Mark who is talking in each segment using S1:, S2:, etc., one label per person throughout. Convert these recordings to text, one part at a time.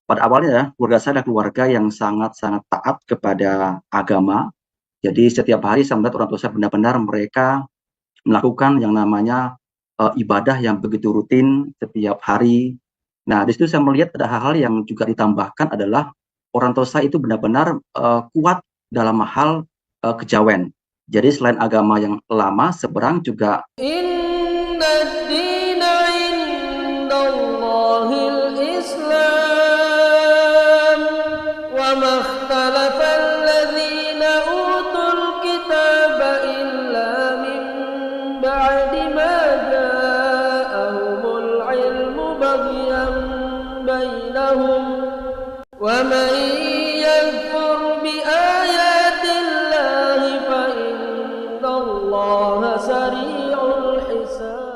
S1: Pada awalnya ya, keluarga saya adalah keluarga yang sangat-sangat taat kepada agama. Jadi setiap hari saya melihat orang tua saya benar-benar mereka melakukan yang namanya ibadah yang begitu rutin setiap hari. Nah, di situ saya melihat ada hal-hal yang juga ditambahkan adalah orang tua saya itu benar-benar kuat dalam hal kejawen. Jadi selain agama yang lama, seberang juga
S2: Inna ad-dina 'indallahil Islam wa ma ikhtalafa alladhina utul kitaba illa min ba'di ma ja'ahumul 'ilmu baghyan bainahum wa man yakfur bi ayatillahi fa innallaha sari'ul hisab.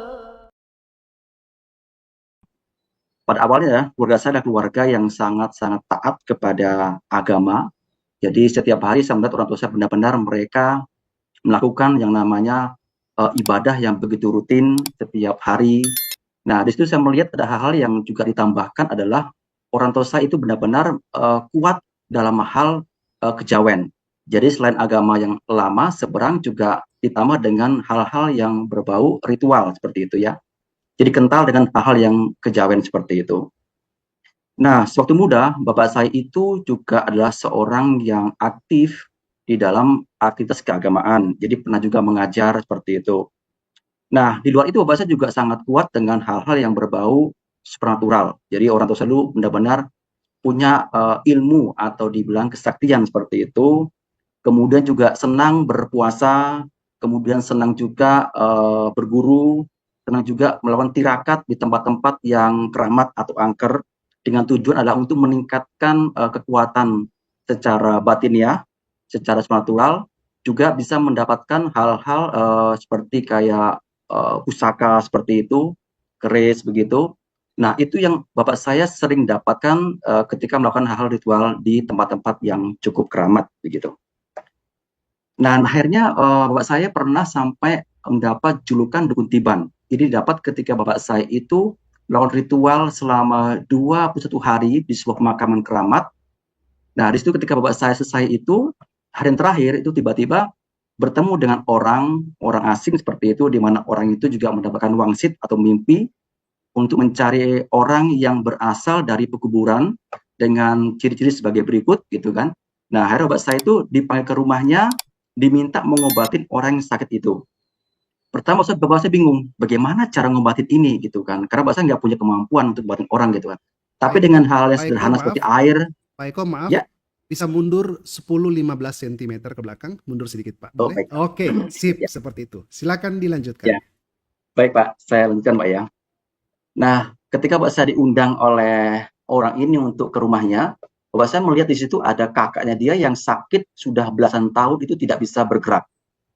S1: pada awalnya ya, keluarga saya adalah keluarga yang sangat-sangat taat kepada agama. Jadi setiap hari saya melihat orang tua saya benar-benar mereka melakukan yang namanya ibadah yang begitu rutin setiap hari. Nah, di situ saya melihat ada hal-hal yang juga ditambahkan adalah orang tua saya itu benar-benar kuat dalam hal kejawen. Jadi selain agama yang lama, seberang juga ditambah dengan hal-hal yang berbau ritual seperti itu ya. Jadi kental dengan hal-hal yang kejawen seperti itu. Nah, sewaktu muda, bapak saya itu juga adalah seorang yang aktif di dalam aktivitas keagamaan. Jadi pernah juga mengajar seperti itu. Nah, di luar itu bapak saya juga sangat kuat dengan hal-hal yang berbau supernatural. Jadi orang tua selalu benar-benar punya ilmu atau dibilang kesaktian seperti itu. Kemudian juga senang berpuasa, kemudian senang juga berguru, senang juga melakukan tirakat di tempat-tempat yang keramat atau angker dengan tujuan adalah untuk meningkatkan kekuatan secara batiniah, secara spiritual, juga bisa mendapatkan hal-hal seperti kayak pusaka seperti itu, keris begitu. Nah, itu yang bapak saya sering dapatkan ketika melakukan hal-hal ritual di tempat-tempat yang cukup keramat begitu. Nah, akhirnya bapak saya pernah sampai mendapat julukan dukun tiban. Ini dapat ketika bapak saya itu melakukan ritual selama 21 hari di sebuah pemakaman keramat. Nah, di situ ketika bapak saya selesai itu, hari yang terakhir itu tiba-tiba bertemu dengan orang asing seperti itu, di mana orang itu juga mendapatkan wangsit atau mimpi untuk mencari orang yang berasal dari pekuburan dengan ciri-ciri sebagai berikut gitu kan. Nah, akhirnya bapak saya itu dipanggil ke rumahnya, diminta mengobatin orang yang sakit itu. Pertama bapak saya bingung, bagaimana cara ngobatin ini gitu kan. Karena bapak saya nggak punya kemampuan untuk ngobatin orang gitu kan. Tapi
S3: Pak Eko,
S1: dengan hal yang
S3: Pak Eko
S1: sederhana
S3: maaf,
S1: seperti air,
S3: Pak Eko maaf,
S1: ya,
S3: bisa mundur 10-15 cm ke belakang, mundur sedikit Pak,
S1: oh
S3: boleh?
S1: baik,
S3: Oke, sip,
S1: ya,
S3: seperti itu. Silakan dilanjutkan.
S1: ya, baik Pak, saya lanjutkan Pak ya. Nah, ketika bapak saya diundang oleh orang ini untuk ke rumahnya, bapak saya melihat di situ ada kakaknya dia yang sakit sudah belasan tahun itu tidak bisa bergerak.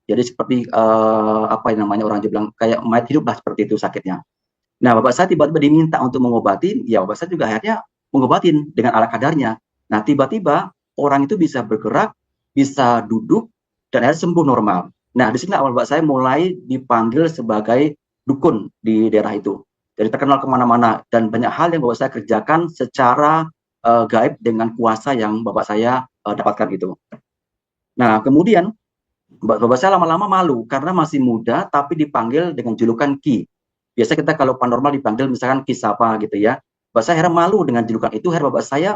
S1: Jadi seperti apa yang namanya orang Jepang kayak mayat hidup lah seperti itu sakitnya. Nah, bapak saya tiba-tiba diminta untuk mengobati, ya bapak saya juga akhirnya mengobatin dengan ala kadarnya. Nah, tiba-tiba orang itu bisa bergerak, bisa duduk, dan akhirnya sembuh normal. Nah, di sini awal bapak saya mulai dipanggil sebagai dukun di daerah itu. Jadi terkenal kemana-mana, dan banyak hal yang bapak saya kerjakan secara gaib dengan kuasa yang bapak saya dapatkan itu. Nah, kemudian bapak saya lama-lama malu karena masih muda tapi dipanggil dengan julukan Ki. Biasa kita kalau paranormal dipanggil misalkan Ki siapa gitu ya. Bapak saya heran malu dengan julukan itu. Akhirnya bapak saya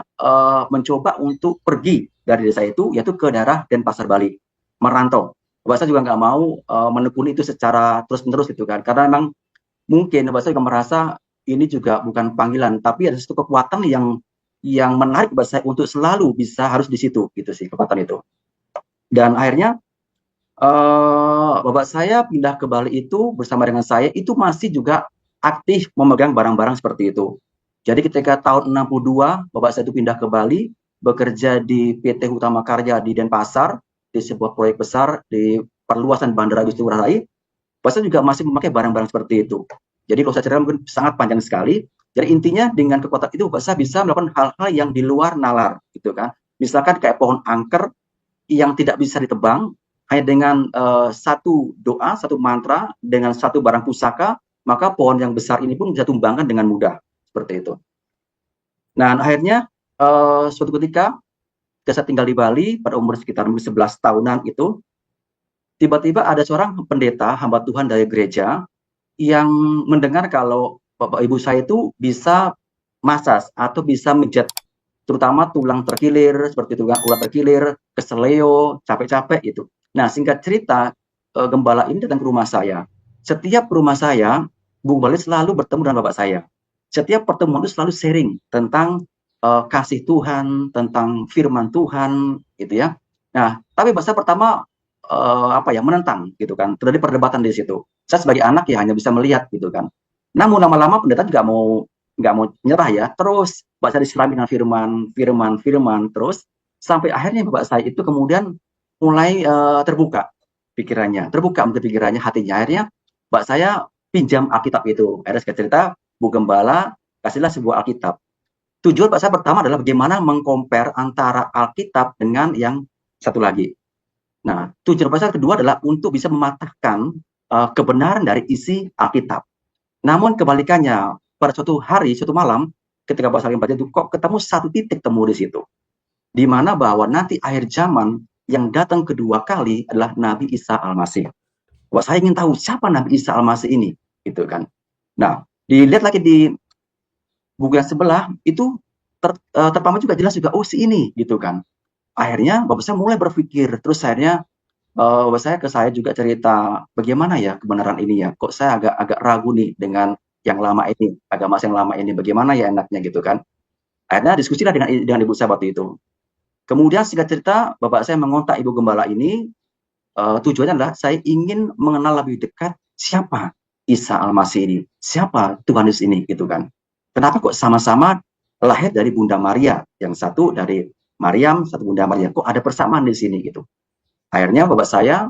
S1: mencoba untuk pergi dari desa itu, yaitu ke daerah Denpasar Bali, merantau. Bapak saya juga nggak mau menekuni itu secara terus-menerus gitu kan, karena memang mungkin bapak saya juga merasa ini juga bukan panggilan, tapi ada satu kekuatan yang menarik bapak saya untuk selalu bisa harus di situ gitu sih kekuatan itu. Dan akhirnya bapak saya pindah ke Bali itu bersama dengan saya itu masih juga aktif memegang barang-barang seperti itu. Jadi ketika tahun 62 bapak saya itu pindah ke Bali, bekerja di PT Utama Karya di Denpasar, di sebuah proyek besar di perluasan Bandara Igusti Ngurah Rai, bapak saya juga masih memakai barang-barang seperti itu. Jadi kalau saya cerita mungkin sangat panjang sekali. Jadi intinya dengan kekuatan itu bapak saya bisa melakukan hal-hal yang di luar nalar gitu kan. Misalkan kayak pohon angker yang tidak bisa ditebang, hanya dengan satu doa, satu mantra, dengan satu barang pusaka, maka pohon yang besar ini pun bisa tumbangkan dengan mudah seperti itu. Nah, akhirnya Suatu ketika saya tinggal di Bali pada umur sekitar 11 tahunan itu, tiba-tiba ada seorang pendeta, hamba Tuhan dari gereja, yang mendengar kalau bapak ibu saya itu bisa masas atau bisa menjat, terutama tulang terkilir, seperti tulang urat terkilir, keseleo, capek-capek itu. Nah, singkat cerita, gembala ini datang ke rumah saya. Setiap rumah saya, Bung Bali selalu bertemu dengan bapak saya. Setiap pertemuan itu selalu sharing tentang kasih Tuhan, tentang firman Tuhan, gitu ya. Nah, tapi bahasa pertama menentang, gitu kan. Terjadi perdebatan di situ. Saya sebagai anak ya hanya bisa melihat, gitu kan. Namun lama-lama pendeta juga nggak mau nyerah ya. Terus bapak saya diserang dengan firman, terus sampai akhirnya bapak saya itu kemudian mulai terbuka pikirannya, hatinya. Akhirnya bapak saya pinjam Alkitab itu. Akhirnya saya cerita, Bu Gembala, kasihlah sebuah Alkitab. Tujuan Pak saya pertama adalah bagaimana mengcompare antara Alkitab dengan yang satu lagi. Nah, tujuan Pak saya kedua adalah untuk bisa mematahkan kebenaran dari isi Alkitab. Namun kebalikannya, pada suatu hari, suatu malam, ketika Pak saling baca itu, kok ketemu satu titik temu di situ. Di mana bahwa nanti akhir zaman yang datang kedua kali adalah Nabi Isa Al-Masih. Pak saya ingin tahu siapa Nabi Isa Al-Masih ini, gitu kan. Nah, dilihat lagi di buku yang sebelah itu terpampang juga jelas juga, oh si ini, gitu kan. Akhirnya Bapak saya mulai berpikir, terus akhirnya Bapak saya ke saya juga cerita, bagaimana ya kebenaran ini ya, kok saya agak ragu nih dengan yang lama ini, agama yang lama ini, bagaimana ya enaknya gitu kan. Akhirnya diskusilah dengan ibu saya waktu itu. Kemudian singkat cerita, Bapak saya mengontak Ibu Gembala ini, tujuannya adalah saya ingin mengenal lebih dekat siapa Isa Al-Masih ini, siapa Tuhan Yesus ini, gitu kan. Kenapa kok sama-sama lahir dari Bunda Maria, yang satu dari Maryam, satu Bunda Maria, kok ada persamaan di sini gitu. Akhirnya bapak saya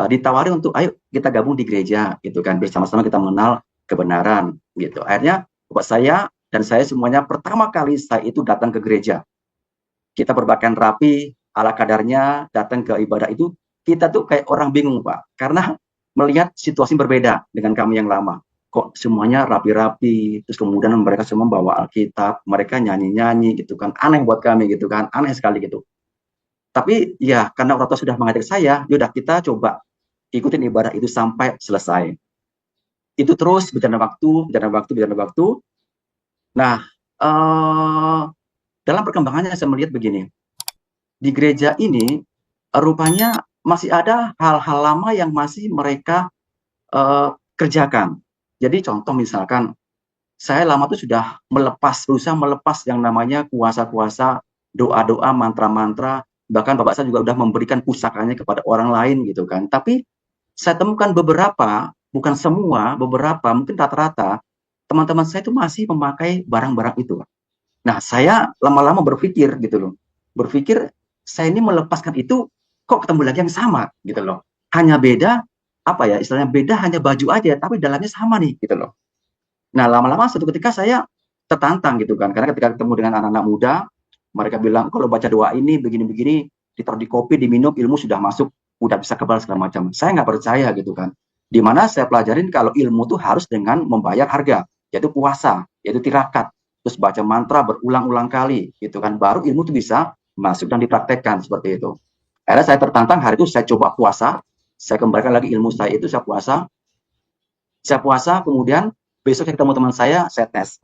S1: ditawari untuk ayo kita gabung di gereja gitu kan, bersama-sama kita mengenal kebenaran gitu. Akhirnya bapak saya dan saya semuanya pertama kali saya itu datang ke gereja. Kita berpakaian rapi, ala kadarnya, datang ke ibadah itu, kita tuh kayak orang bingung Pak, karena melihat situasi berbeda dengan kami yang lama. Kok semuanya rapi-rapi, terus kemudian mereka semua bawa Alkitab, mereka nyanyi-nyanyi gitu kan, aneh buat kami gitu kan, aneh sekali gitu. Tapi ya karena orang tua sudah mengajak saya, yaudah kita coba ikutin ibadah itu sampai selesai. Itu terus berjalan waktu. Nah, dalam perkembangannya saya melihat begini, di gereja ini rupanya masih ada hal-hal lama yang masih mereka kerjakan. Jadi contoh misalkan, saya lama itu sudah berusaha melepas yang namanya kuasa-kuasa, doa-doa, mantra-mantra, bahkan bapak saya juga sudah memberikan pusakanya kepada orang lain gitu kan. Tapi saya temukan beberapa, bukan semua, beberapa, mungkin rata-rata, teman-teman saya itu masih memakai barang-barang itu. Nah, saya lama-lama berpikir gitu loh. Berpikir, saya ini melepaskan itu, kok ketemu lagi yang sama gitu loh. Hanya beda, istilahnya beda hanya baju aja, tapi dalamnya sama nih gitu loh. Nah, lama-lama suatu ketika saya tertantang gitu kan, karena ketika ketemu dengan anak-anak muda, mereka bilang kalau baca doa ini begini-begini, ditaruh di kopi, diminum, ilmu sudah masuk, udah bisa kebal segala macam. Saya nggak percaya gitu kan. Dimana saya pelajarin kalau ilmu itu harus dengan membayar harga, yaitu puasa, yaitu tirakat, terus baca mantra berulang-ulang kali gitu kan, baru ilmu itu bisa masuk dan dipraktekkan seperti itu. Akhirnya saya tertantang, hari itu saya coba puasa, saya kembalikan lagi ilmu saya itu, saya puasa, kemudian besok saya ketemu teman saya tes.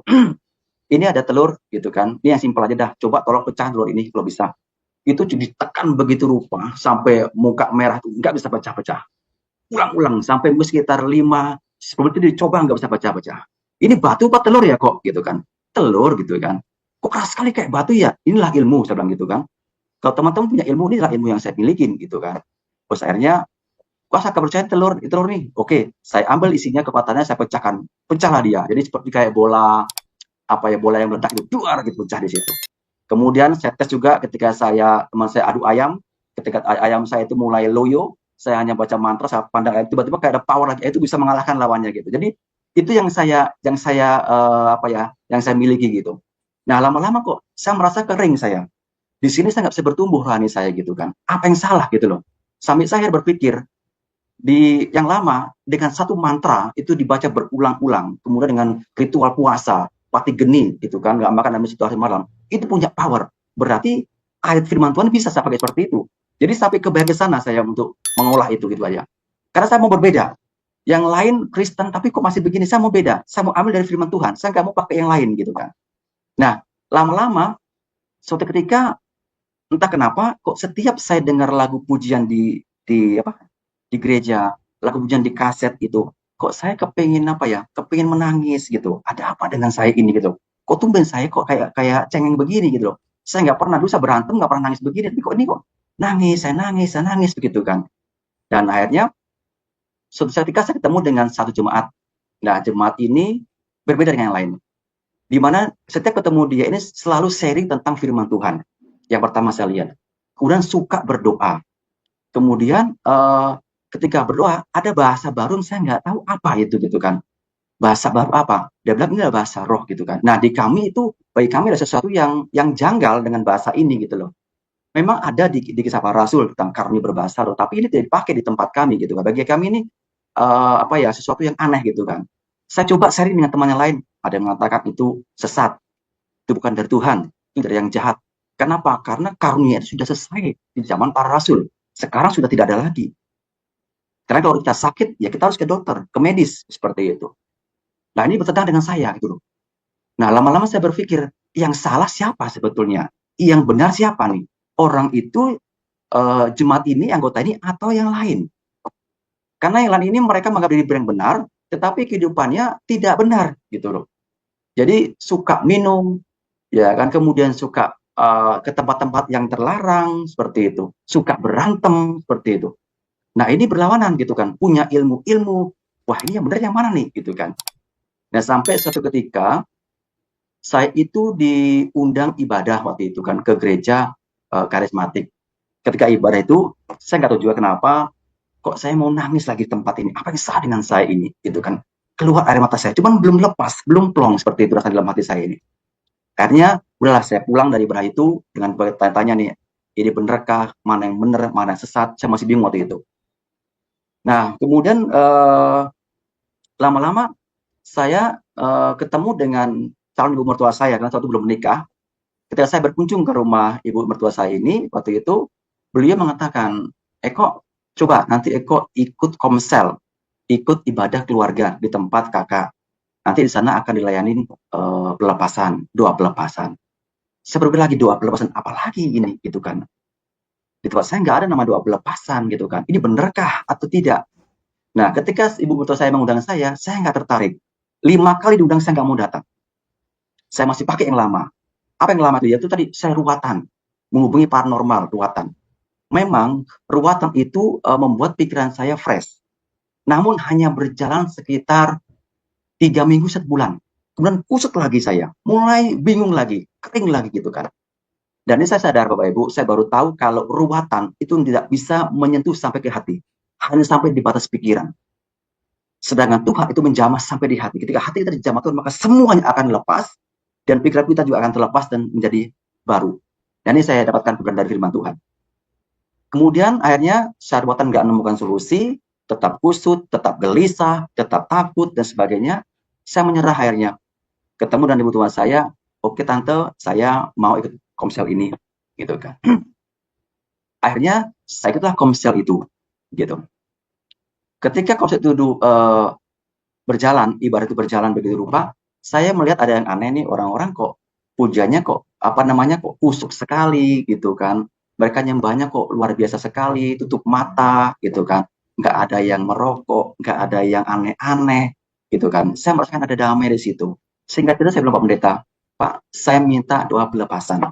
S1: Ini ada telur gitu kan, ini yang simpel aja dah, coba tolong pecah telur ini kalau bisa. Itu ditekan begitu rupa, sampai muka merah itu nggak bisa pecah-pecah. Ulang-ulang, sampai sekitar 5-10 menit dicoba nggak bisa pecah-pecah. Ini batu apa telur ya kok gitu kan, telur gitu kan. Kok keras sekali kayak batu ya, inilah ilmu, saya bilang gitu kan. Kalau teman-teman punya ilmu, inilah ilmu yang saya milikin gitu kan. Terus akhirnya, wah saya percaya telur nih, oke, saya ambil isinya, kekuatannya saya pecahlah dia. Jadi seperti kayak bola yang meledak itu, duar gitu, pecah di situ. Kemudian saya tes juga ketika teman saya adu ayam, ketika ayam saya itu mulai loyo, saya hanya baca mantra, saya pandang ayam, tiba-tiba kayak ada power lagi, itu bisa mengalahkan lawannya gitu. Jadi itu yang saya miliki gitu. Nah lama-lama kok saya merasa kering saya. Di sini saya nggak bisa bertumbuh rohani saya gitu kan. Apa yang salah gitu loh. Sampai saya berpikir, di yang lama dengan satu mantra itu dibaca berulang-ulang, kemudian dengan ritual puasa, pati geni gitu kan, nggak makan dalam situasi malam, itu punya power. Berarti ayat firman Tuhan bisa saya pakai seperti itu. Jadi sampai ke sana saya untuk mengolah itu gitu aja. Karena saya mau berbeda. Yang lain Kristen tapi kok masih begini, saya mau beda. Saya mau ambil dari firman Tuhan. Saya nggak mau pakai yang lain gitu kan. Nah, lama-lama suatu ketika entah kenapa kok setiap saya dengar lagu pujian di gereja, lagu pujian di kaset itu, kok saya kepingin kepingin menangis gitu. Ada apa dengan saya ini gitu? Kok tumben saya kok kayak kayak cengeng begini gitu loh. Saya nggak pernah dulu saya berantem nggak pernah nangis begini, tapi kok ini kok saya nangis begitu kan. Dan akhirnya suatu ketika saya ketemu dengan satu jemaat. Nah, jemaat ini berbeda dengan yang lain. Di mana setiap ketemu dia ini selalu sharing tentang firman Tuhan. Yang pertama saya lihat. Kemudian suka berdoa. Kemudian ketika berdoa ada bahasa baru saya nggak tahu apa itu gitu kan. Bahasa baru apa? Dia bilang ini adalah bahasa roh gitu kan. Nah, bagi kami ada sesuatu yang janggal dengan bahasa ini gitu loh. Memang ada di Kisah Para Rasul tentang karunia berbahasa roh, tapi ini tidak dipakai di tempat kami gitu kan. Bagi kami ini sesuatu yang aneh gitu kan. Saya coba sharing dengan teman yang lain, ada yang mengatakan itu sesat, itu bukan dari Tuhan, itu dari yang jahat. Kenapa? Karena karunia itu sudah selesai di zaman para rasul. Sekarang sudah tidak ada lagi. Karena kalau kita sakit, ya kita harus ke dokter, ke medis, seperti itu. Nah, ini bertentangan dengan saya gitu loh. Nah, lama-lama saya berpikir, yang salah siapa sebetulnya? Yang benar siapa nih? Orang itu, jemaat ini, anggota ini, atau yang lain? Karena yang lain ini mereka menganggap diri yang benar, tetapi kehidupannya tidak benar gitu loh. Jadi suka minum, ya kan, kemudian suka ke tempat-tempat yang terlarang seperti itu, suka berantem seperti itu. Nah, ini berlawanan gitu kan, punya ilmu-ilmu, wah ini yang benar yang mana nih gitu kan. Nah, sampai suatu ketika saya itu diundang ibadah waktu itu kan ke gereja karismatik. Ketika ibadah itu saya nggak tahu juga kenapa kok saya mau nangis lagi di tempat ini, apa yang salah dengan saya ini gitu kan. Keluar air mata saya, cuman belum lepas, belum plong seperti itu rasa dalam hati saya ini. Akhirnya udahlah saya pulang dari ibadah itu dengan bertanya-tanya nih, ini benerkah, mana yang bener, mana yang sesat, saya masih bingung waktu itu. Nah, kemudian lama-lama saya ketemu dengan calon ibu mertua saya karena waktu itu belum menikah. Ketika saya berkunjung ke rumah ibu mertua saya ini, waktu itu beliau mengatakan, Eko, coba nanti Eko ikut komsel, ikut ibadah keluarga di tempat kakak. Nanti di sana akan dilayani pelepasan, doa pelepasan. Saya berpikir lagi, doa pelepasan apa lagi ini gitu kan. Di tempat saya nggak ada nama doa pelepasan gitu kan. Ini benerkah atau tidak? Nah, ketika ibu mertua saya mengundang saya nggak tertarik. 5 kali diundang saya nggak mau datang. Saya masih pakai yang lama. Apa yang lama itu? Yaitu tadi saya ruwatan, menghubungi paranormal, ruwatan. Memang ruwatan itu membuat pikiran saya fresh. Namun hanya berjalan sekitar 3 minggu 1 bulan. Kemudian kusut lagi saya, mulai bingung lagi, kering lagi gitu kan. Dan ini saya sadar Bapak Ibu, saya baru tahu kalau ruwatan itu tidak bisa menyentuh sampai ke hati. Hanya sampai di batas pikiran. Sedangkan Tuhan itu menjamah sampai di hati. Ketika hati kita dijamah Tuhan, maka semuanya akan lepas. Dan pikiran kita juga akan terlepas dan menjadi baru. Dan ini saya dapatkan bukan dari firman Tuhan. Kemudian akhirnya saya ruwatan nggak menemukan solusi, tetap kusut, tetap gelisah, tetap takut, dan sebagainya. Saya menyerah akhirnya. Ketemu dengan ibu tua saya, oke tante, saya mau ikut komsel ini. Gitu kan. Akhirnya saya ikutlah komsel itu. Gitu. Ketika komsel itu berjalan, ibarat itu berjalan begitu rupa, saya melihat ada yang aneh nih, orang-orang kok pujiannya kok kusuk sekali gitu kan. Mereka nyembahnya kok luar biasa sekali, tutup mata gitu kan. Nggak ada yang merokok, nggak ada yang aneh-aneh gitu kan. Saya merasakan ada damai di situ. Sehingga itu saya bilang Pak Pendeta, Pak, saya minta doa pelepasan.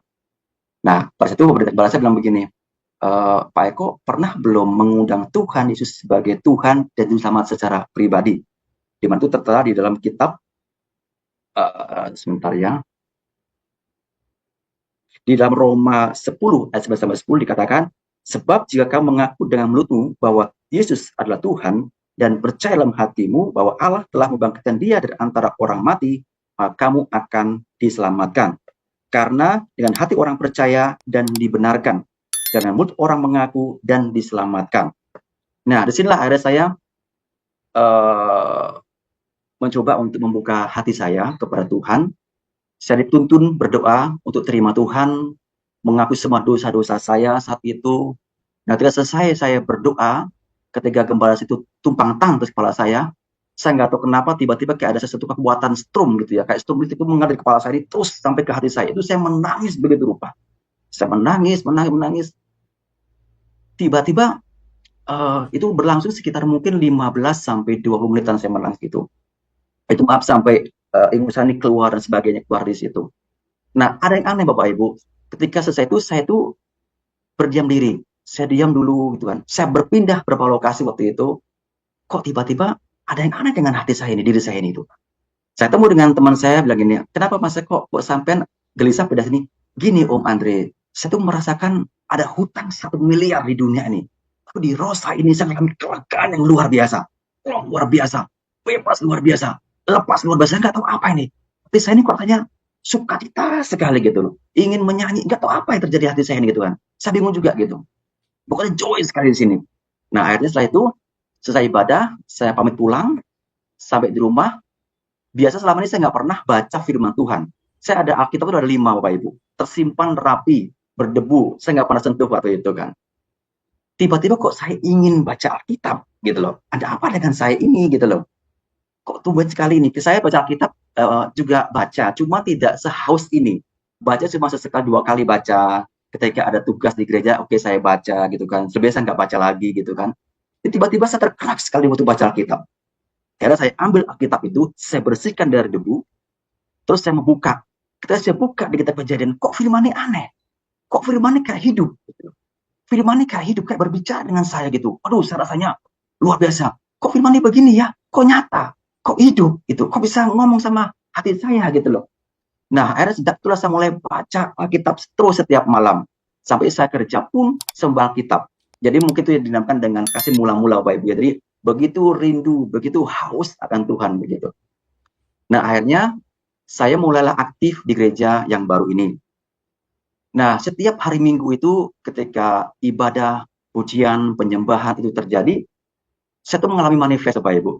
S1: Nah, pada situ Pak Pendeta saya bilang begini, Pak Eko pernah belum mengundang Tuhan Yesus sebagai Tuhan dan Juru Selamat secara pribadi? Di mana itu tertera di dalam kitab, sebentar ya. Di dalam Roma 10 ayat 11-10 dikatakan, sebab jika kamu mengaku dengan mulutmu bahwa Yesus adalah Tuhan dan percaya dalam hatimu bahwa Allah telah membangkitkan dia dari antara orang mati, maka kamu akan diselamatkan. Karena dengan hati orang percaya dan dibenarkan, dan dengan mulut orang mengaku dan diselamatkan. Nah, disinilah akhirnya saya mencoba untuk membuka hati saya kepada Tuhan. Saya dituntun berdoa untuk terima Tuhan, mengakui semua dosa-dosa saya saat itu. Nah, ketika selesai saya berdoa, ketika gembala itu tumpang tangan ke kepala saya nggak tahu kenapa tiba-tiba kayak ada sesuatu kekuatan strum gitu ya, kayak strum itu mengalir di kepala saya ini terus sampai ke hati saya. Itu saya menangis begitu rupa. Saya menangis, menangis, menangis. Tiba-tiba itu berlangsung sekitar mungkin 15 sampai 20 menitan saya menangis gitu. Itu maaf sampai ingusan ini keluar dan sebagainya keluar di situ. Nah, ada yang aneh Bapak Ibu. Ketika selesai itu saya itu berdiam diri. Saya diam dulu gitu kan. Saya berpindah beberapa lokasi waktu itu. Kok tiba-tiba ada yang aneh dengan hati saya ini, diri saya ini itu. Saya temu dengan teman saya bilang gini, kenapa Mas kok sampai gelisah pada sini? Gini Om Andre, saya tuh merasakan ada hutang 1 miliar di dunia ini. Tapi di Rosa ini saya mengalami kelegaan yang luar biasa. Luar biasa. Bebas luar biasa. Lepas luar biasa. Saya nggak tahu apa ini. Tapi saya ini kok katanya sukacita sekali gitu loh. Ingin menyanyi. Nggak tahu apa yang terjadi hati saya ini gitu kan. Saya bingung juga gitu. Pokoknya joy sekali di sini. Nah akhirnya setelah itu, selesai ibadah, saya pamit pulang. Sampai di rumah, biasa selama ini saya nggak pernah baca firman Tuhan. Saya ada Alkitab itu ada 5 Bapak Ibu. Tersimpan rapi, berdebu. Saya nggak pernah sentuh waktu itu kan. Tiba-tiba kok saya ingin baca Alkitab gitu loh. Ada apa dengan saya ini gitu loh. Kok tumben sekali ini. Saya baca Alkitab juga baca, cuma tidak sehaus ini. Baca cuma sesekali 2 kali baca. Ketika ada tugas di gereja, oke saya baca gitu kan. Sebenarnya saya nggak baca lagi gitu kan. Tiba-tiba saya tergerak sekali waktu baca Alkitab. Karena saya ambil Alkitab itu, saya bersihkan dari debu, terus saya membuka. Ketika saya buka di kitab Kejadian, kok firman-nya aneh. Kok firman-nya kayak hidup. Firman-nya kayak hidup, kayak berbicara dengan saya gitu. Aduh, saya rasanya luar biasa. Kok firman-nya begini ya? Kok nyata? Kok hidup? Gitu. Kok bisa ngomong sama hati saya gitu loh. Nah, akhirnya sejak itulah saya mulai baca Alkitab terus setiap malam. Sampai saya kerja pun sembah Alkitab. Jadi mungkin itu yang dinamakan dengan kasih mula-mula Bapak Ibu. Jadi begitu rindu, begitu haus akan Tuhan begitu. Nah, akhirnya saya mulailah aktif di gereja yang baru ini. Nah, setiap hari Minggu itu ketika ibadah, pujian, penyembahan itu terjadi, saya tuh mengalami manifest Bapak Ibu.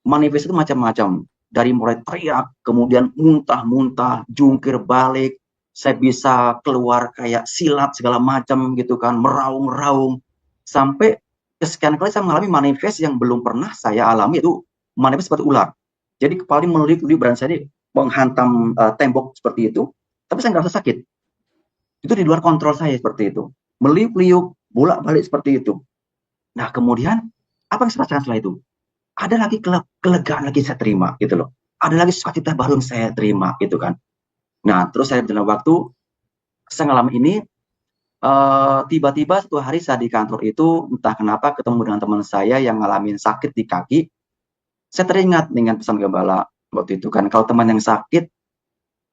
S1: Manifest itu macam-macam. Dari mulai teriak, kemudian muntah-muntah, jungkir balik, saya bisa keluar kayak silat segala macam gitu kan, meraung-raung. Sampai kesekian kali saya mengalami manifest yang belum pernah saya alami, itu manifest seperti ular. Jadi kepala meliuk-liuk badan saya ini menghantam tembok seperti itu, tapi saya nggak rasa sakit. Itu di luar kontrol saya seperti itu. Meliuk-liuk, bolak-balik seperti itu. Nah kemudian, apa yang saya rasakan setelah itu? Ada lagi kelegaan lagi saya terima gitu loh. Ada lagi sukacita baru yang saya terima gitu kan. Nah terus saya dalam waktu saya ngalamin ini, tiba-tiba satu hari saya di kantor itu entah kenapa ketemu dengan teman saya yang ngalamin sakit di kaki. Saya teringat dengan pesan gembala waktu itu kan, kalau teman yang sakit,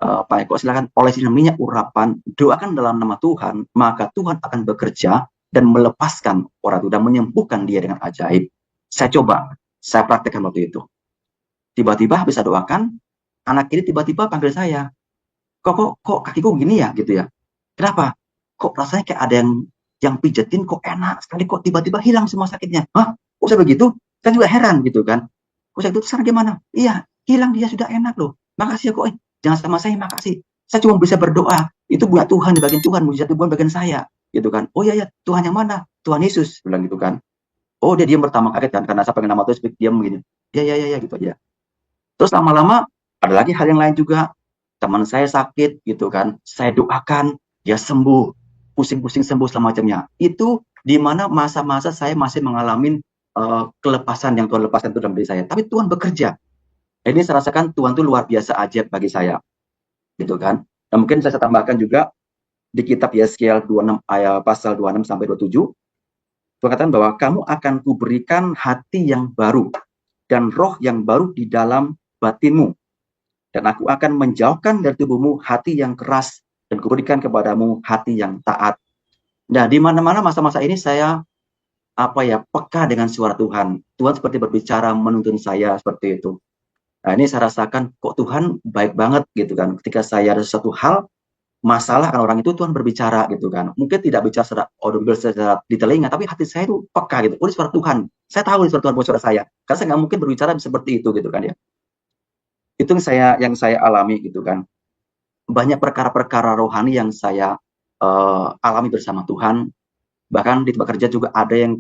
S1: Pak Eko silakan olesi minyak urapan, doakan dalam nama Tuhan, maka Tuhan akan bekerja dan melepaskan orang itu dan menyembuhkan dia dengan ajaib. Saya coba, saya praktekkan waktu itu. Tiba-tiba habis saya doakan, anak ini tiba-tiba panggil saya. Kok kakiku gini ya gitu ya. Kenapa? Kok rasanya kayak ada yang pijetin kok enak sekali, kok tiba-tiba hilang semua sakitnya. Hah? Kok saya begitu? Saya juga heran gitu kan. Kok saya itu sekarang gimana? Iya, hilang dia sudah enak loh. Makasih ya kok. Jangan sama saya, makasih. Saya cuma bisa berdoa. Itu buat Tuhan, di bagian Tuhan, mujizat Tuhan bagian saya. Gitu kan. Oh iya, Tuhan yang mana? Tuhan Yesus. Bilang gitu kan. Oh dia diam pertama kaget kan. Karena saya pengen nama Tuhan, diam begini. Ya gitu aja. Terus lama-lama, ada lagi hal yang lain juga. Teman saya sakit gitu kan. Saya doakan, dia sembuh. Pusing-pusing sembuh segala macamnya. Itu di mana masa-masa saya masih mengalami kelepasan yang Tuhan lepaskan itu dalam diri saya. Tapi Tuhan bekerja. Ini saya rasakan Tuhan itu luar biasa ajaib bagi saya, gitu kan. Dan mungkin saya tambahkan juga di kitab Yeskiel 26 ayat pasal 26 sampai 27, Tuhan katakan bahwa kamu akan kuberikan hati yang baru dan roh yang baru di dalam batinmu, dan aku akan menjauhkan dari tubuhmu hati yang keras dan kuberikan kepadamu hati yang taat. Nah, di mana-mana masa-masa ini saya peka dengan suara Tuhan. Tuhan seperti berbicara menuntun saya seperti itu. Nah ini saya rasakan kok Tuhan baik banget gitu kan. Ketika saya ada sesuatu hal, masalah kan orang itu Tuhan berbicara gitu kan. Mungkin tidak bicara secara audible, secara di telinga, tapi hati saya itu peka gitu. Oh ini suara Tuhan. Saya tahu ini suara Tuhan buat suara saya. Karena saya nggak mungkin berbicara seperti itu gitu kan ya. Itu yang saya alami gitu kan. banyak perkara-perkara rohani yang saya alami bersama Tuhan. Bahkan di tempat kerja juga ada yang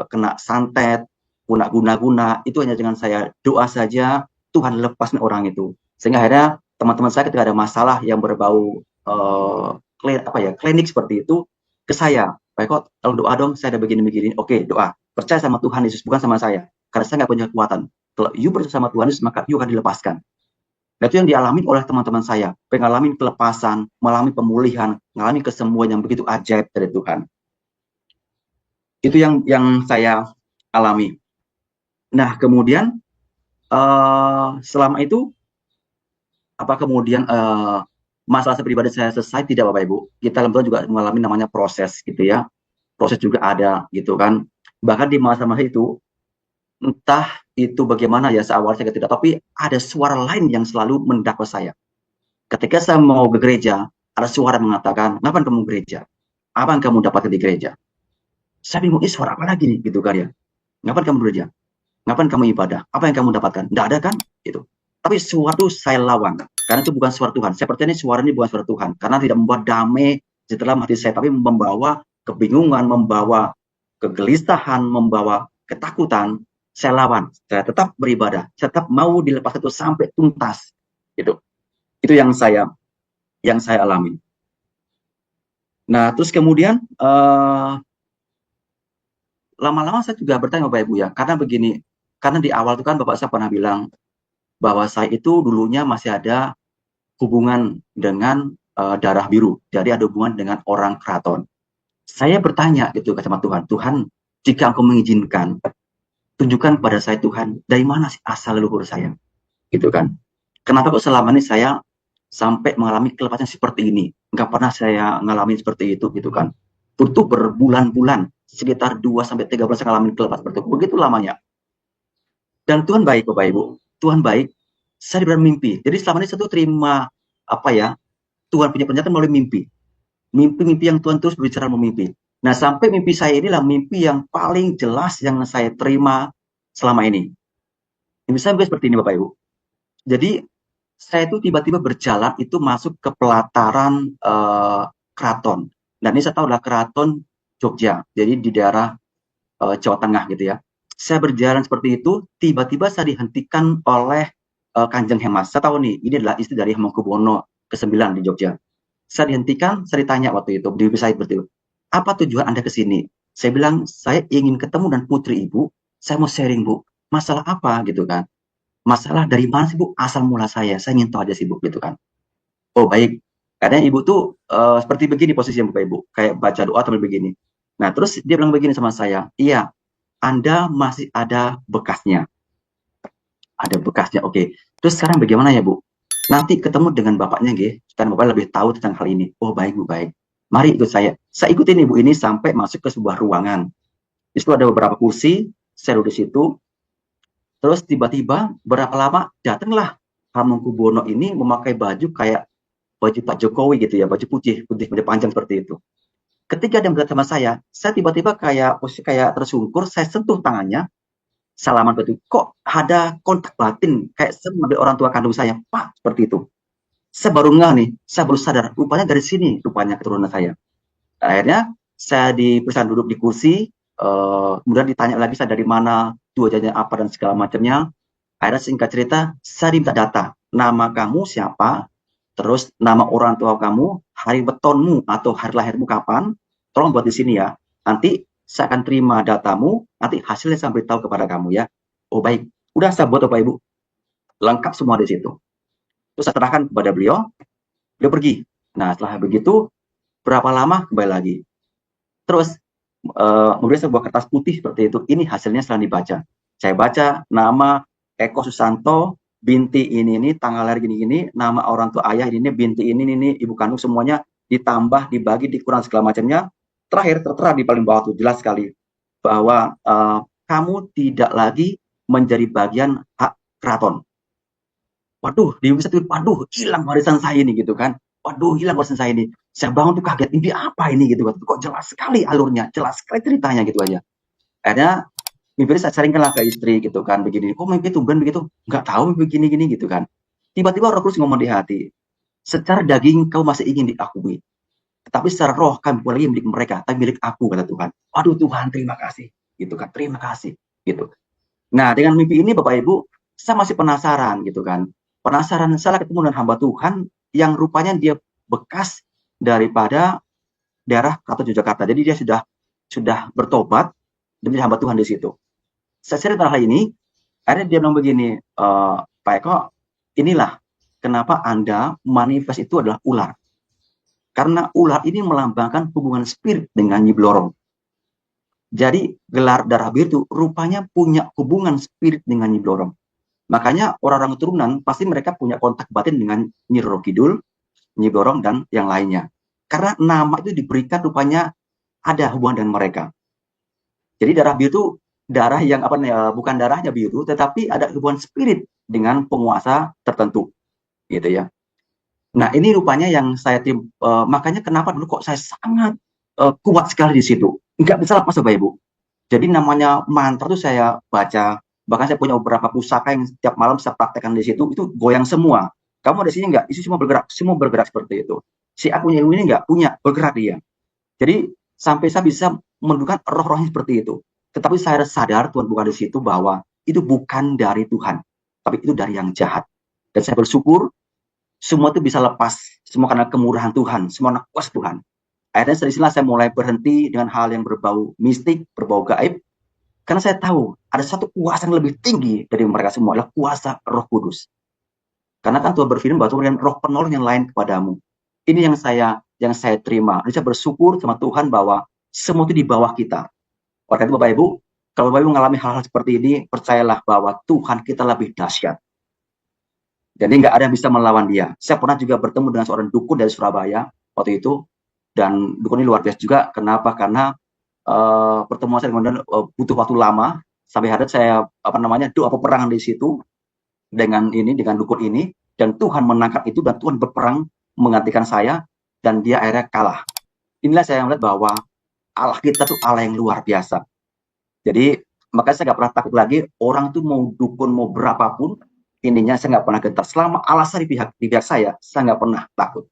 S1: kena santet, kena guna-guna. Itu hanya dengan saya doa saja, Tuhan lepaskan orang itu. Sehingga akhirnya teman-teman saya ketika ada masalah yang berbau klinik seperti itu, ke saya, Pak Eko, tolong doa dong, saya ada begini-begini. Oke, doa. Percaya sama Tuhan Yesus, bukan sama saya. Karena saya nggak punya kekuatan. Kalau you percaya sama Tuhan Yesus, maka you akan dilepaskan. Nah, itu yang dialami oleh teman-teman saya. Mengalami kelepasan, mengalami pemulihan, mengalami kesembuhan yang begitu ajaib dari Tuhan. Itu yang saya alami. Nah, kemudian selama itu, apa kemudian masalah pribadi saya selesai? Tidak, Bapak Ibu. Kita dalam Tuhan juga mengalami namanya proses, gitu ya. Proses juga ada, gitu kan. Bahkan di masa-masa itu, entah itu bagaimana ya, seawal saya tidak, tapi ada suara lain yang selalu mendakwa saya. Ketika saya mau ke gereja, ada suara mengatakan, ngapain kamu gereja? Apa yang kamu dapatkan di gereja? Saya bingung, ini suara apa lagi nih, gitu kan ya. Ngapain kamu gereja? Ngapain kamu ibadah? Apa yang kamu dapatkan? Tidak ada kan? Gitu. Tapi suatu saya lawan, karena itu bukan suara Tuhan. Saya percaya suara ini bukan suara Tuhan, karena tidak membuat damai di dalam hati saya, tapi membawa kebingungan, membawa kegelisahan, membawa ketakutan. Saya lawan, saya tetap beribadah, saya tetap mau dilepaskan itu sampai tuntas. Gitu. Itu yang saya alami. Nah, terus kemudian lama-lama saya juga bertanya Bapak Ibu ya, karena begini, karena di awal itu kan Bapak saya pernah bilang bahwa saya itu dulunya masih ada hubungan dengan darah biru, jadi ada hubungan dengan orang keraton. Saya bertanya gitu sama Tuhan, Tuhan, jika Engkau mengizinkan, tunjukkan kepada saya Tuhan, dari mana sih asal leluhur saya, gitu kan? Kenapa kok selama ini saya sampai mengalami kelepasan seperti ini? Enggak pernah saya mengalami seperti itu, gitu kan? Tentu berbulan-bulan, sekitar 2-3 bulan saya mengalami kelepasan seperti itu, begitu lamanya. Dan Tuhan baik, Bapak Ibu, Tuhan baik. Saya diberi mimpi. Jadi selama ini saya tuh terima Tuhan punya pernyataan melalui mimpi. Mimpi-mimpi yang Tuhan terus berbicara melalui mimpi. Nah, sampai mimpi saya inilah mimpi yang paling jelas yang saya terima selama ini. Mimpi saya seperti ini, Bapak Ibu. Jadi saya itu tiba-tiba berjalan itu masuk ke pelataran keraton. Dan ini saya tahu adalah keraton Jogja. Jadi di daerah Jawa Tengah gitu ya. Saya berjalan seperti itu, tiba-tiba saya dihentikan oleh Kanjeng Hemas. Saya tahu nih, ini adalah istri dari Hamengkubuwono ke-9 di Jogja. Saya dihentikan, saya ditanya waktu itu, di saya seperti itu, apa tujuan Anda ke sini? Saya bilang, saya ingin ketemu dan putri Ibu, saya mau sharing Bu, masalah apa gitu kan? Masalah dari mana sih Bu? Asal mula saya ingin tahu aja sih Bu gitu kan. Oh baik, kadang Ibu tuh seperti begini posisinya Bapak Ibu, kayak baca doa atau begini. Nah terus dia bilang begini sama saya, iya, Anda masih ada bekasnya. Ada bekasnya, oke. Terus sekarang bagaimana ya Bu? Nanti ketemu dengan bapaknya nggih, supaya bapak lebih tahu tentang hal ini. Oh baik Bu, baik. Mari ikut saya. Saya ikutin Ibu ini sampai masuk ke sebuah ruangan. Di situ ada beberapa kursi, saya duduk di situ. Terus tiba-tiba berapa lama datanglah Hamengkubuwono ini memakai baju kayak baju Pak Jokowi gitu ya, baju putih panjang seperti itu. Ketika dia melihat sama saya tiba-tiba kayak tersungkur, saya sentuh tangannya, salaman betul, kok ada kontak batin kayak sebagai orang tua kandung saya, Pak, seperti itu. Saya baru ngeh nih, saya baru sadar, rupanya dari sini, rupanya keturunan saya. Akhirnya saya diperiksa duduk di kursi, kemudian ditanya lagi saya dari mana, tujuannya apa dan segala macamnya. Akhirnya singkat cerita, saya diminta data, nama kamu siapa, terus nama orang tua kamu, hari betonmu atau hari lahirmu kapan, tolong buat di sini ya. Nanti saya akan terima datamu, nanti hasilnya saya beritahu kepada kamu ya. Oh baik, udah saya buat Bapak Ibu, lengkap semua di situ. Terus saya serahkan kepada beliau pergi. Nah setelah begitu, berapa lama kembali lagi. Terus kemudian sebuah kertas putih seperti itu, ini hasilnya setelah dibaca. Saya baca nama Eko Susanto, binti ini, tanggal lahir gini-gini, nama orang tua ayah ini, binti ini, ibu kandung semuanya, ditambah, dibagi, dikurang segala macamnya. Terakhir tertera di paling bawah itu jelas sekali bahwa kamu tidak lagi menjadi bagian hak keraton. Waduh, di bisa tuh, waduh, hilang warisan saya ini gitu kan. Waduh, hilang warisan saya ini. Saya bangun tuh kaget, ini apa ini gitu kan. Kok jelas sekali alurnya, jelas sekali ceritanya gitu aja. Akhirnya mimpi saya sharingkanlah ke istri gitu kan, begini. Kok mimpi tumben begitu? Nggak tahu begini-gini gitu kan. Tiba-tiba Roh Kudus ngomong di hati. Secara daging kau masih ingin diakui, tetapi secara roh kami bukan lagi milik mereka, tapi milik aku, kata Tuhan. Waduh Tuhan, terima kasih. Gitu kan, terima kasih. Gitu. Nah, dengan mimpi ini Bapak Ibu, saya masih penasaran gitu kan. Penasaran, saya ketemu dengan hamba Tuhan yang rupanya dia bekas daripada daerah Keraton Yogyakarta. Jadi dia sudah bertobat dan menjadi hamba Tuhan di situ. Saya cerita hal ini, akhirnya dia bilang begini, Pak Eko, inilah kenapa Anda manifest itu adalah ular. Karena ular ini melambangkan hubungan spirit dengan Nyi Blorong. Jadi gelar darah biru itu rupanya punya hubungan spirit dengan Nyi Blorong. Makanya orang-orang keturunan pasti mereka punya kontak batin dengan Nyi Roro Kidul, Nyi Blorong, dan yang lainnya. Karena nama itu diberikan rupanya ada hubungan dengan mereka. Jadi darah biru itu darah yang bukan darahnya biru, tetapi ada hubungan spirit dengan penguasa tertentu, gitu ya. Nah ini rupanya yang saya makanya kenapa dulu kok saya sangat kuat sekali di situ, nggak bisa lepas Bapak Ibu. Jadi namanya mantra tuh saya baca, bahkan saya punya beberapa pusaka yang setiap malam saya praktekkan di situ, itu goyang semua. Kamu ada sini nggak? Isi semua bergerak seperti itu. Si aku punya ini nggak? Punya, bergerak dia. Jadi sampai saya bisa mendudukan roh-rohnya seperti itu. Tetapi saya sadar Tuhan bukan di situ bahwa itu bukan dari Tuhan, tapi itu dari yang jahat. Dan saya bersyukur semua itu bisa lepas, semua karena kemurahan Tuhan, semua anak kuasa Tuhan. Akhirnya dari sinilah saya mulai berhenti dengan hal yang berbau mistik, berbau gaib, karena saya tahu ada satu kuasa yang lebih tinggi dari mereka semua, adalah kuasa Roh Kudus. Karena kan Tuhan berfirman bahwa Tuhan roh penolong yang lain kepadamu. Ini yang saya terima. Dan saya bersyukur sama Tuhan bahwa semua itu di bawah kita. Oleh itu Bapak Ibu, kalau Bapak Ibu mengalami hal-hal seperti ini, percayalah bahwa Tuhan kita lebih dahsyat. Jadi nggak ada yang bisa melawan dia. Saya pernah juga bertemu dengan seorang dukun dari Surabaya waktu itu, dan dukun ini luar biasa juga. Kenapa? Karena pertemuan saya dengan butuh waktu lama, sampai hari saya doa peperangan di situ dengan dukun ini, dan Tuhan menangkap itu, dan Tuhan berperang menggantikan saya, dan dia akhirnya kalah. Inilah saya melihat bahwa Allah kita tuh Allah yang luar biasa. Jadi makanya saya nggak pernah takut lagi, orang tuh mau dukun mau berapapun, intinya saya nggak pernah gentar. Selama alasan di pihak saya nggak pernah takut.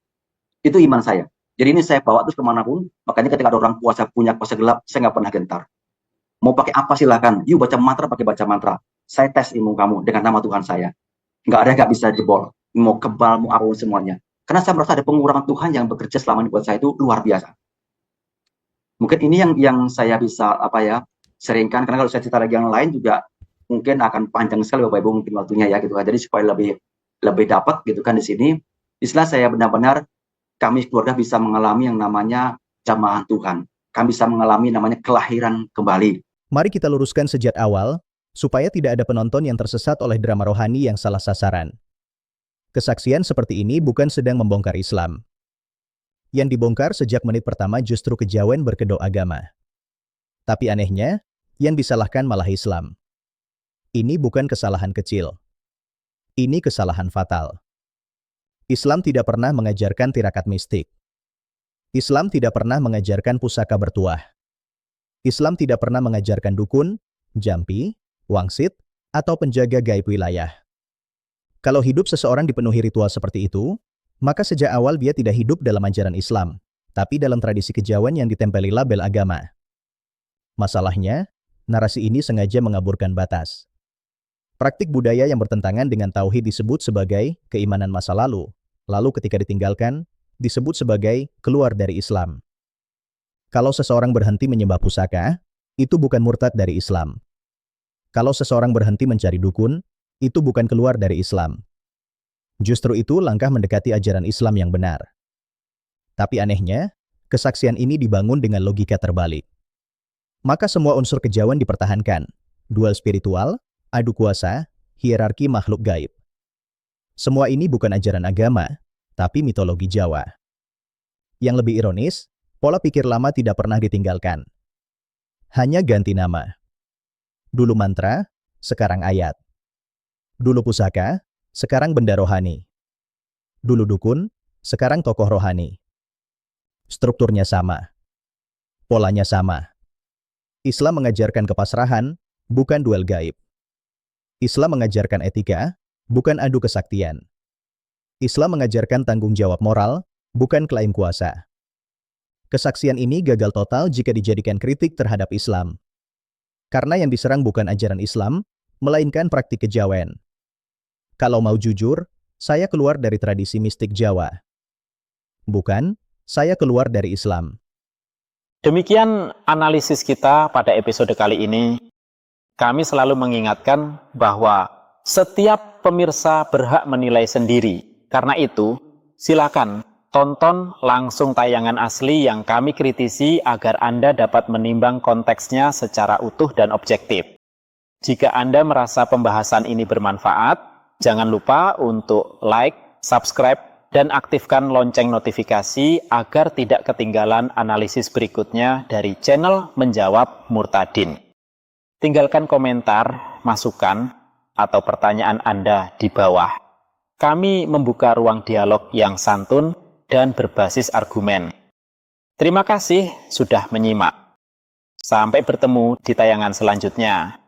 S1: Itu iman saya. Jadi ini saya bawa terus kemanapun. Makanya ketika ada orang punya kuasa gelap, saya nggak pernah gentar. Mau pakai apa silakan. Yuk baca mantra, pakai baca mantra. Saya tes ilmu kamu dengan nama Tuhan saya. Nggak ada yang nggak bisa jebol. Mau kebal, mau apapun semuanya. Karena saya merasa ada pengurangan Tuhan yang bekerja selama ini buat saya itu luar biasa. Mungkin ini yang saya bisa seringkan. Karena kalau saya cerita lagi yang lain juga mungkin akan panjang sekali Bapak Ibu mungkin waktunya ya gitu kan. Jadi supaya lebih dapat gitu kan di sini. Istilah saya benar-benar kami keluarga bisa mengalami yang namanya jamaah Tuhan. Kami bisa mengalami namanya kelahiran kembali.
S4: Mari kita luruskan sejak awal, supaya tidak ada penonton yang tersesat oleh drama rohani yang salah sasaran. Kesaksian seperti ini bukan sedang membongkar Islam. Yang dibongkar sejak menit pertama justru kejawen berkedok agama. Tapi anehnya, yang disalahkan malah Islam. Ini bukan kesalahan kecil. Ini kesalahan fatal. Islam tidak pernah mengajarkan tirakat mistik. Islam tidak pernah mengajarkan pusaka bertuah. Islam tidak pernah mengajarkan dukun, jampi, wangsit, atau penjaga gaib wilayah. Kalau hidup seseorang dipenuhi ritual seperti itu, maka sejak awal dia tidak hidup dalam ajaran Islam, tapi dalam tradisi kejawen yang ditempeli label agama. Masalahnya, narasi ini sengaja mengaburkan batas. Praktik budaya yang bertentangan dengan tauhid disebut sebagai keimanan masa lalu ketika ditinggalkan, disebut sebagai keluar dari Islam. Kalau seseorang berhenti menyembah pusaka, itu bukan murtad dari Islam. Kalau seseorang berhenti mencari dukun, itu bukan keluar dari Islam. Justru itu langkah mendekati ajaran Islam yang benar. Tapi anehnya, kesaksian ini dibangun dengan logika terbalik. Maka semua unsur kejawen dipertahankan, dual spiritual, adu kuasa, hierarki makhluk gaib. Semua ini bukan ajaran agama, tapi mitologi Jawa. Yang lebih ironis, pola pikir lama tidak pernah ditinggalkan. Hanya ganti nama. Dulu mantra, sekarang ayat. Dulu pusaka, sekarang benda rohani. Dulu dukun, sekarang tokoh rohani. Strukturnya sama. Polanya sama. Islam mengajarkan kepasrahan, bukan duel gaib. Islam mengajarkan etika, bukan adu kesaktian. Islam mengajarkan tanggung jawab moral, bukan klaim kuasa. Kesaksian ini gagal total jika dijadikan kritik terhadap Islam. Karena yang diserang bukan ajaran Islam, melainkan praktik kejawen. Kalau mau jujur, saya keluar dari tradisi mistik Jawa. Bukan, saya keluar dari Islam.
S5: Demikian analisis kita pada episode kali ini. Kami selalu mengingatkan bahwa setiap pemirsa berhak menilai sendiri. Karena itu, silakan tonton langsung tayangan asli yang kami kritisi agar Anda dapat menimbang konteksnya secara utuh dan objektif. Jika Anda merasa pembahasan ini bermanfaat, jangan lupa untuk like, subscribe, dan aktifkan lonceng notifikasi agar tidak ketinggalan analisis berikutnya dari channel Menjawab Murtadin. Tinggalkan komentar, masukan, atau pertanyaan Anda di bawah. Kami membuka ruang dialog yang santun dan berbasis argumen. Terima kasih sudah menyimak. Sampai bertemu di tayangan selanjutnya.